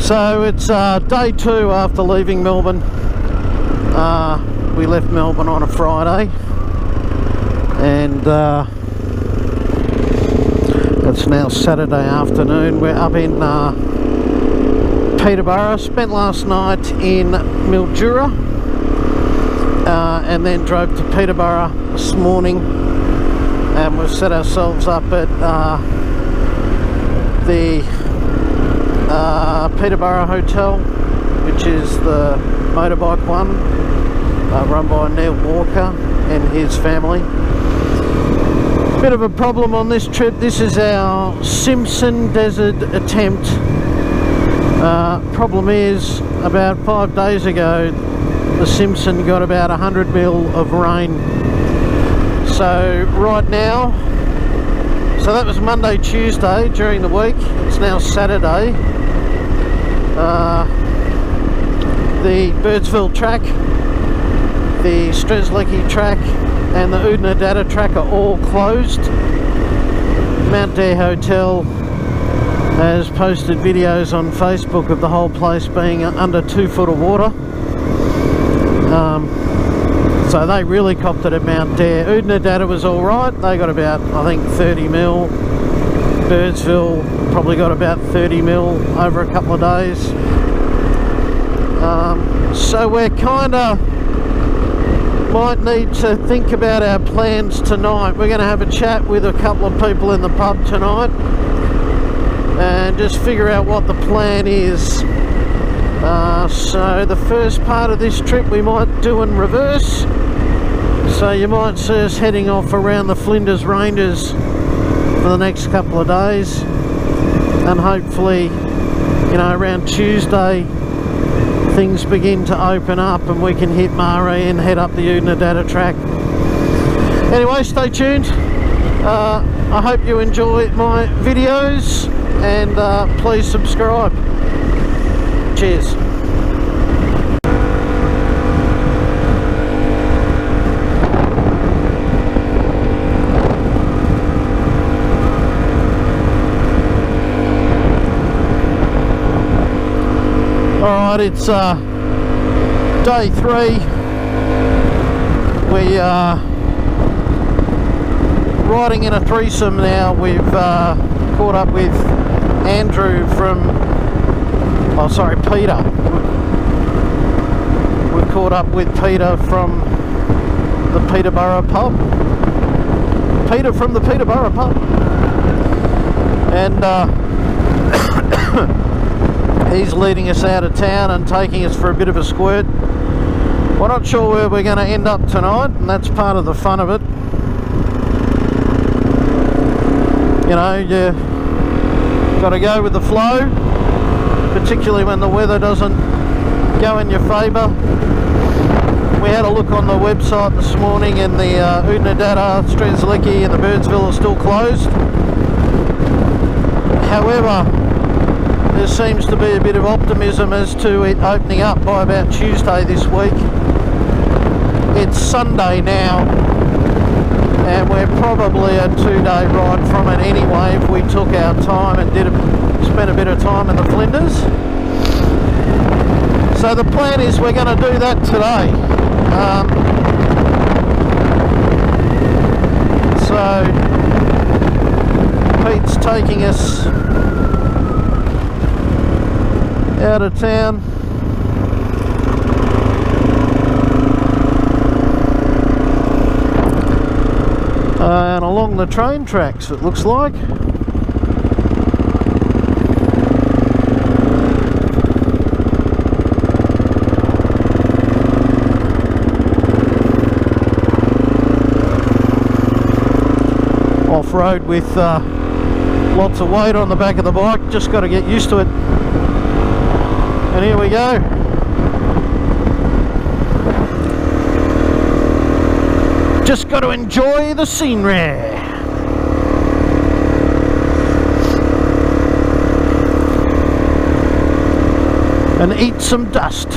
So it's day 2 after leaving Melbourne. We left Melbourne on a Friday, and it's now Saturday afternoon. We're up in Peterborough. Spent last night in Mildura, and then drove to Peterborough this morning, and we've set ourselves up at the Peterborough Hotel, which is the motorbike one, run by Neil Walker and his family. Bit of a problem on this trip. This is our Simpson Desert attempt. Problem is, about 5 days ago, the Simpson got about 100 mil of rain. So right now, so that was Monday, Tuesday during the week. It's now Saturday. The Birdsville track, the Strzelecki track and the Udnadatta track are all closed. Mount Dare Hotel has posted videos on Facebook of the whole place being under 2 foot of water. So they really copped it at Mount Dare. Udnadatta was alright, they got about, I think, 30 mil. Birdsville probably got about 30 mil over a couple of days. So we're kinda might need to think about our plans tonight. We're going to have a chat with a couple of people in the pub tonight and just figure out what the plan is. So the first part of this trip we might do in reverse. So you might see us heading off around the Flinders Ranges for the next couple of days, and hopefully, you know, around Tuesday things begin to open up and we can hit Murray and head up the Udnadatta track. Anyway, stay tuned. I hope you enjoy my videos, and please subscribe. Cheers. Alright, it's day 3. We are riding in a threesome now. We've caught up with Andrew from, oh sorry, Peter. We've caught up with Peter from the Peterborough pub. Peter from the Peterborough pub. And he's leading us out of town and taking us for a bit of a squirt. We're not sure where we're going to end up tonight, and that's part of the fun of it. You know, you got to go with the flow, particularly when the weather doesn't go in your favour. We had a look on the website this morning, and the Udnadatta, Strzelecki and the Birdsville are still closed. However, there seems to be a bit of optimism as to it opening up by about Tuesday this week. It's Sunday now, and we're probably a 2-day ride from it anyway if we took our time and spent a bit of time in the Flinders. So the plan is we're going to do that today. So Pete's taking us out of town. And along the train tracks, it looks like. Off-road with lots of weight on the back of the bike, just got to get used to it. And here we go. Just got to enjoy the scenery. And eat some dust.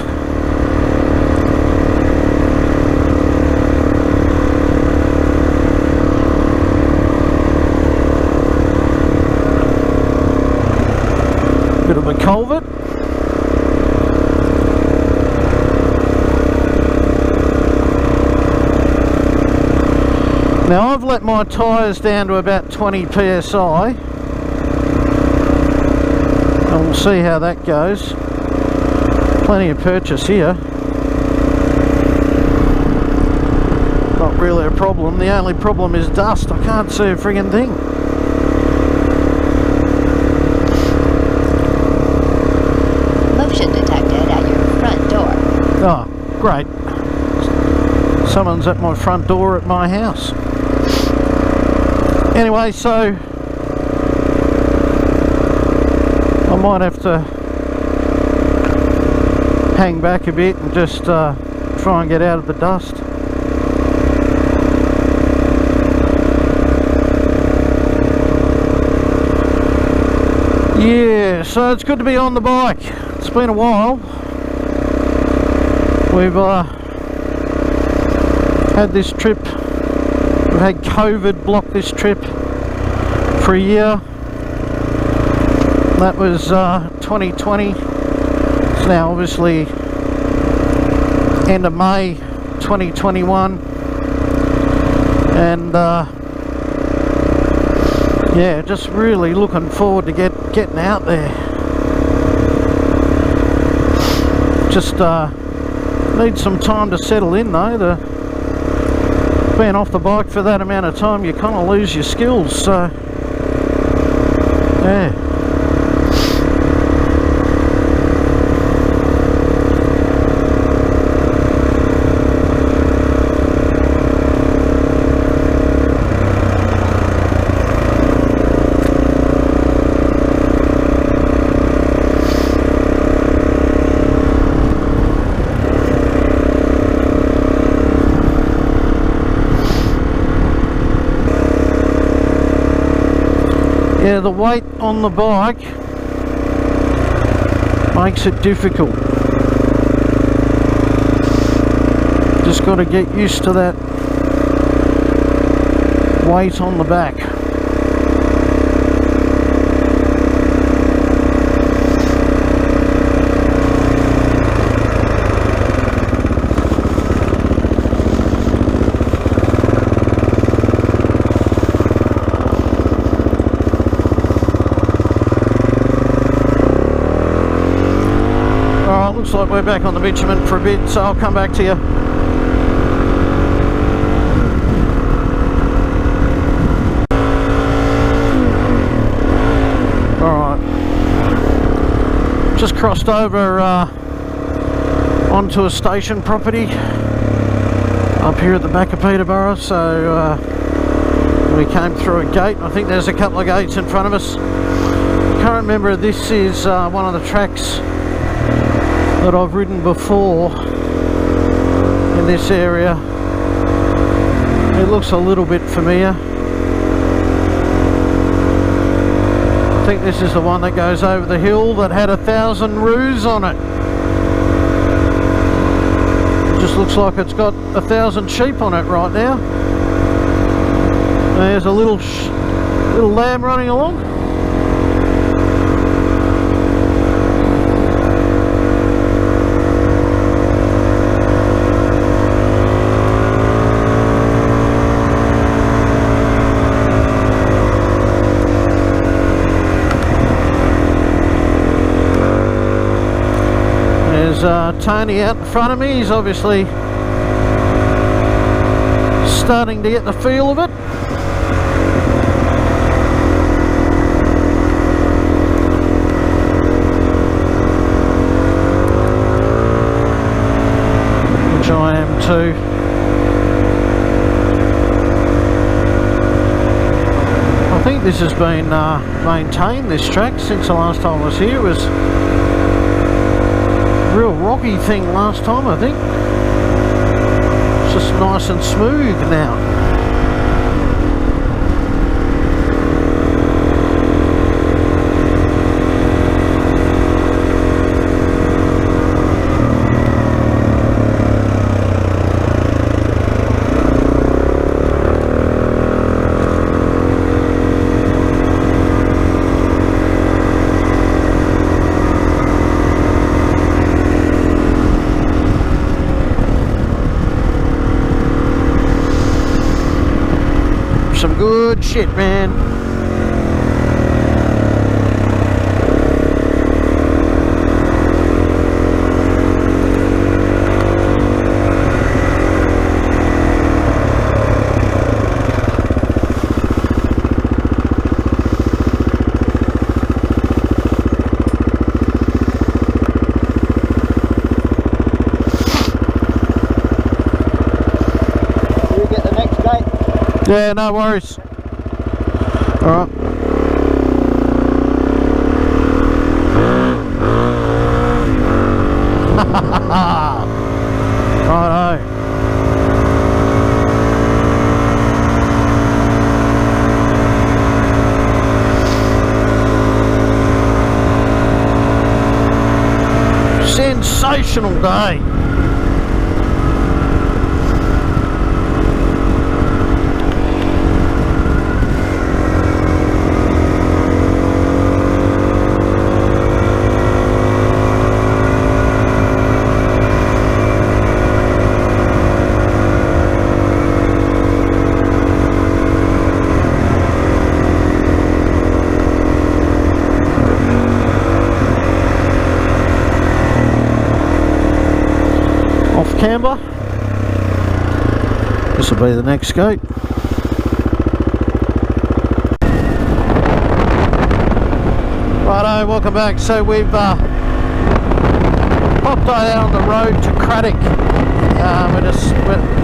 Bit of a culvert. Now I've let my tyres down to about 20 psi, and we'll see how that goes. Plenty of purchase here. Not really a problem. The only problem is dust. I can't see a friggin' thing. Motion detected at your front door. Oh, great. Someone's at my front door at my house. Anyway, so I might have to hang back a bit and just try and get out of the dust. Yeah, so it's good to be on the bike. It's been a while. We've had this trip, we've had COVID block this trip for a year. That was 2020. It's now obviously end of May 2021, and yeah, just really looking forward to getting out there. Just need some time to settle in though. Being off the bike for that amount of time, you kind of lose your skills, so yeah. Yeah, the weight on the bike makes it difficult. Just got to get used to that weight on the back. Looks like we're back on the bitumen for a bit, so I'll come back to you. Alright. Just crossed over onto a station property up here at the back of Peterborough, so we came through a gate. I think there's a couple of gates in front of us. Can't remember if this is one of the tracks that I've ridden before in this area. It looks a little bit familiar. I think this is the one that goes over the hill that had 1,000 roos on it. It just looks like it's got 1,000 sheep on it right now. There's a little lamb running along. Tony out in front of me. He's obviously starting to get the feel of it. Which I am too. I think this has been maintained, this track, since the last time I was here. It was real rocky thing last time, I think. It's just nice and smooth now. good shit, man. Yeah, no worries. Alright. Righto. Sensational day. Camber. This will be the next gate. Righto, welcome back. So we've popped out on the road to Craddock.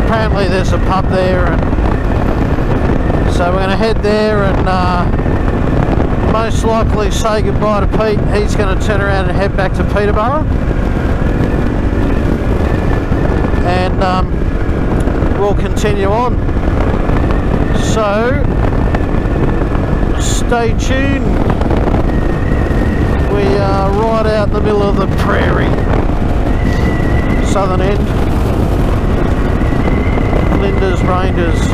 Apparently there's a pub there, and so we're going to head there and most likely say goodbye to Pete. He's going to turn around and head back to Peterborough. And we'll continue on. So stay tuned. We are right out in the middle of the prairie, southern end, Flinders Ranges.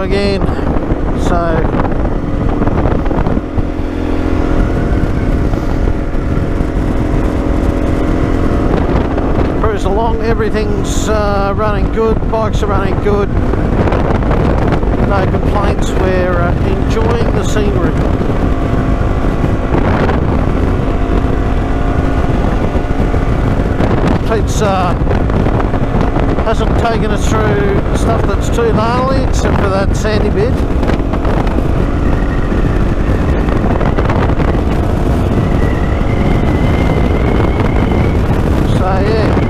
Again, so cruise along. Everything's running good, bikes are running good, no complaints. We're enjoying the scenery. Pete's hasn't taken us through stuff that's too gnarly, except for that sandy bit. So yeah.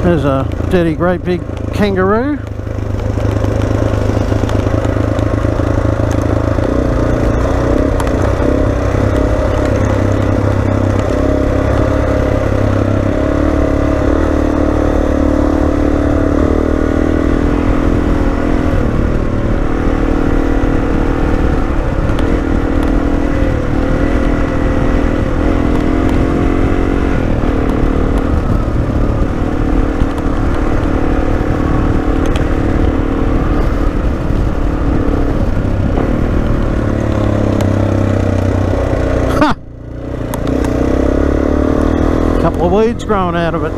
There's a dirty great big kangaroo. Couple of weeds growing out of it.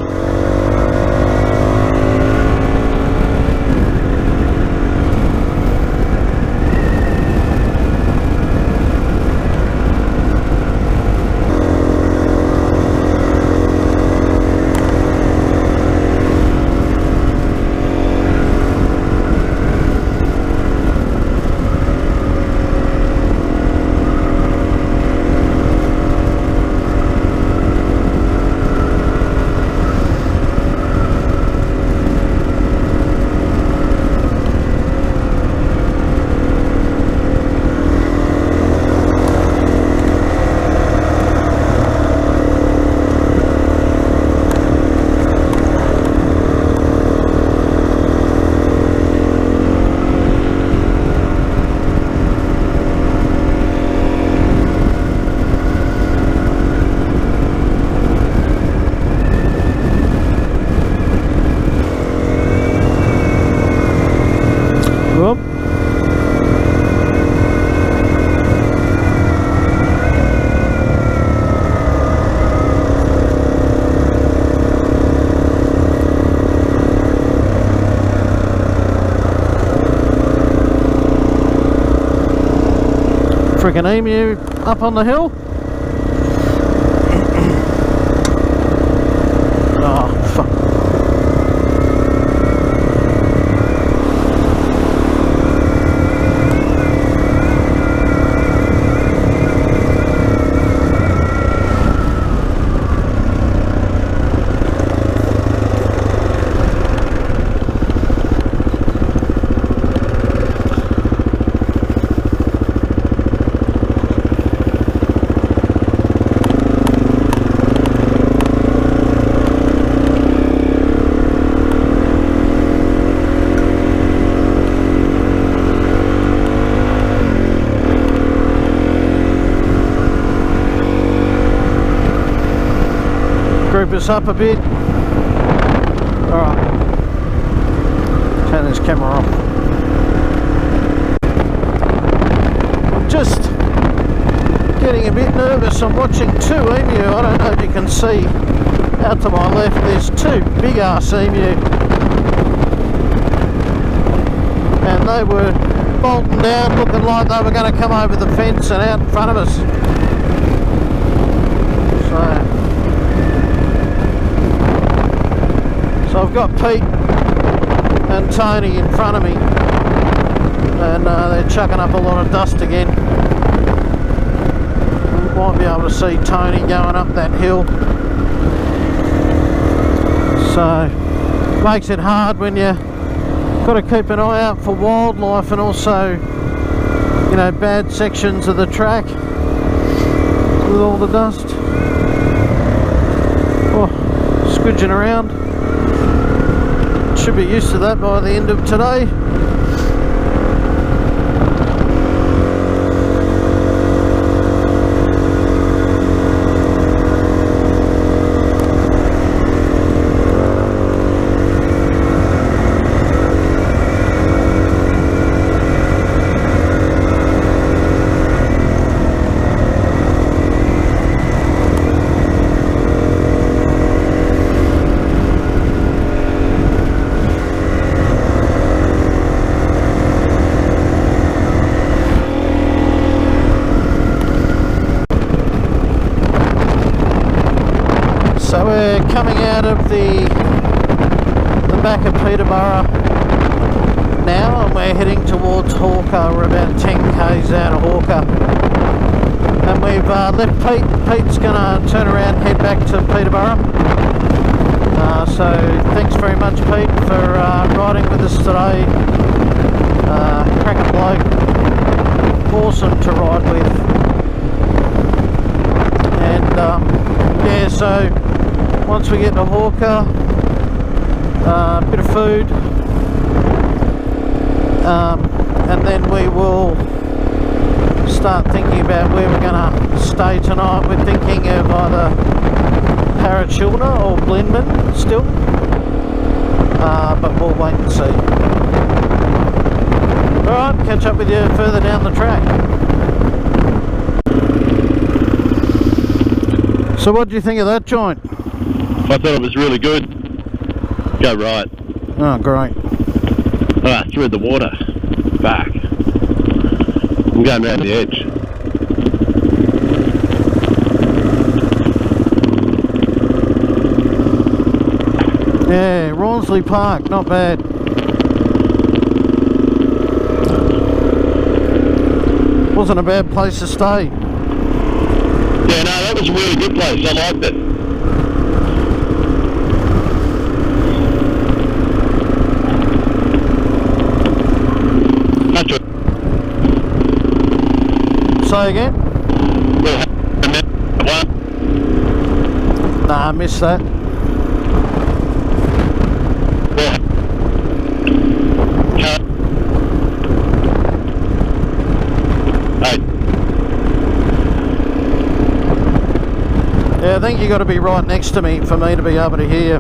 Freaking emu up on the hill. Oh, fuck. Group us up a bit. Alright. Turn this camera off. I'm just getting a bit nervous. I'm watching two emu. I don't know if you can see out to my left. There's two big ass emu. And they were bolting down looking like they were going to come over the fence and out in front of us. So I've got Pete and Tony in front of me, and they're chucking up a lot of dust again. You might be able to see Tony going up that hill. So makes it hard when you got to keep an eye out for wildlife and also, you know, bad sections of the track with all the dust. Oh, squidging around. Should be used to that by the end of today. So we're coming out of the back of Peterborough now, and we're heading towards Hawker. We're about 10 k's out of Hawker, and we've left Pete. Pete's going to turn around and head back to Peterborough. So thanks very much, Pete, for riding with us today. Cracking bloke, awesome to ride with, and yeah, so once we get to Hawker, a bit of food, and then we will start thinking about where we're going to stay tonight. We're thinking of either Parachilna or Blindman still, but we'll wait and see. Alright, catch up with you further down the track. So what do you think of that joint? I thought it was really good. Go right. Oh, great. Through the water. Back. I'm going around the edge. Yeah, Rawnsley Park, not bad. Wasn't a bad place to stay. Yeah, no, that was a really good place. I liked it. Say again? Nah, I missed that. Yeah, I think you got to be right next to me for me to be able to hear.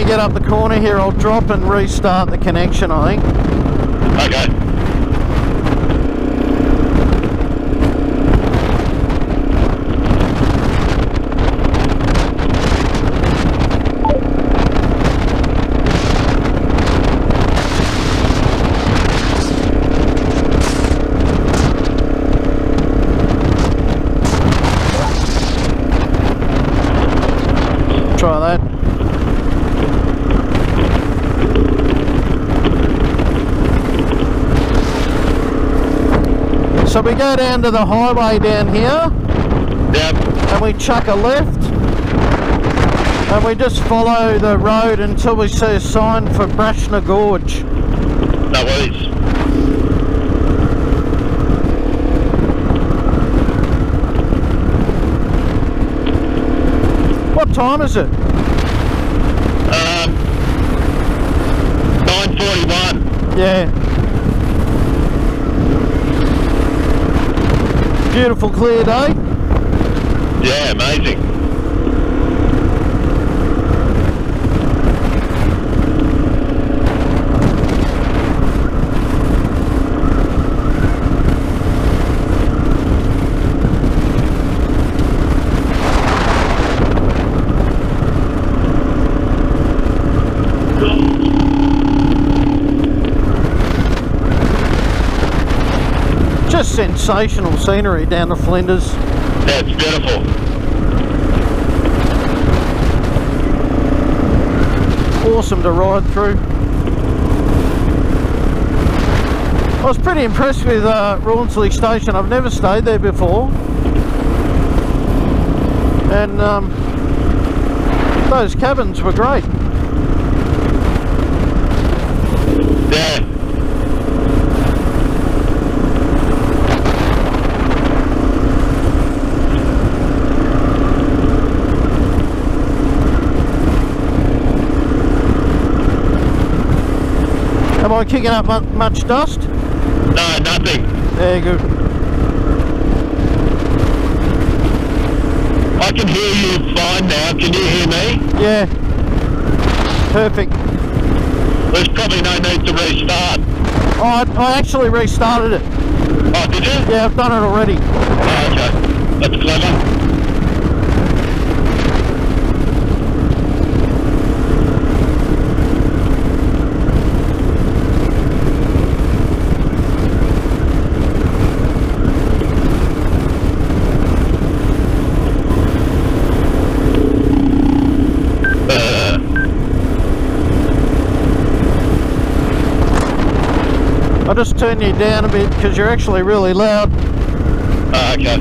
we get up the corner here, I'll drop and restart the connection, I think. Okay. Try that. So we go down to the highway down here. Yep. And we chuck a left. And we just follow the road until we see a sign for Brashna Gorge. No worries. What time is it? 9:41. Yeah. Beautiful clear day. Yeah, amazing. Just sensational scenery down the Flinders. Yeah, it's beautiful. Awesome to ride through. I was pretty impressed with Rawnsley Station. I've never stayed there before. And those cabins were great. Yeah. Am I kicking up much dust? No, nothing. Yeah, good. I can hear you fine now. Can you hear me? Yeah. Perfect. There's probably no need to restart. Oh, I actually restarted it. Oh, did you? Yeah, I've done it already. Oh, okay. That's clever. I'll just turn you down a bit because you're actually really loud. Oh, okay.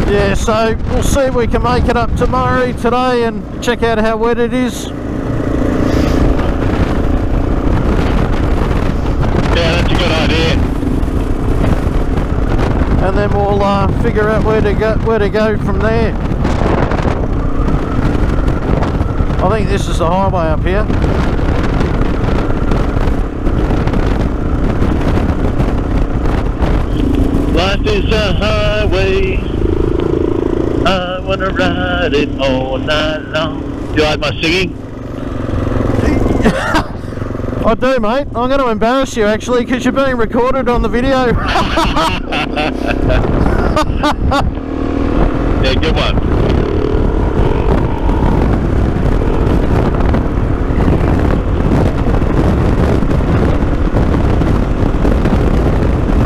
Yeah, so we'll see if we can make it up to Murray today and check out how wet it is. Yeah, that's a good idea. And then we'll figure out where to go from there. I think this is the highway up here. Life is a highway. I wanna ride it all night long. Do you like my singing? I do, mate. I'm going to embarrass you actually because you're being recorded on the video. Yeah, good one.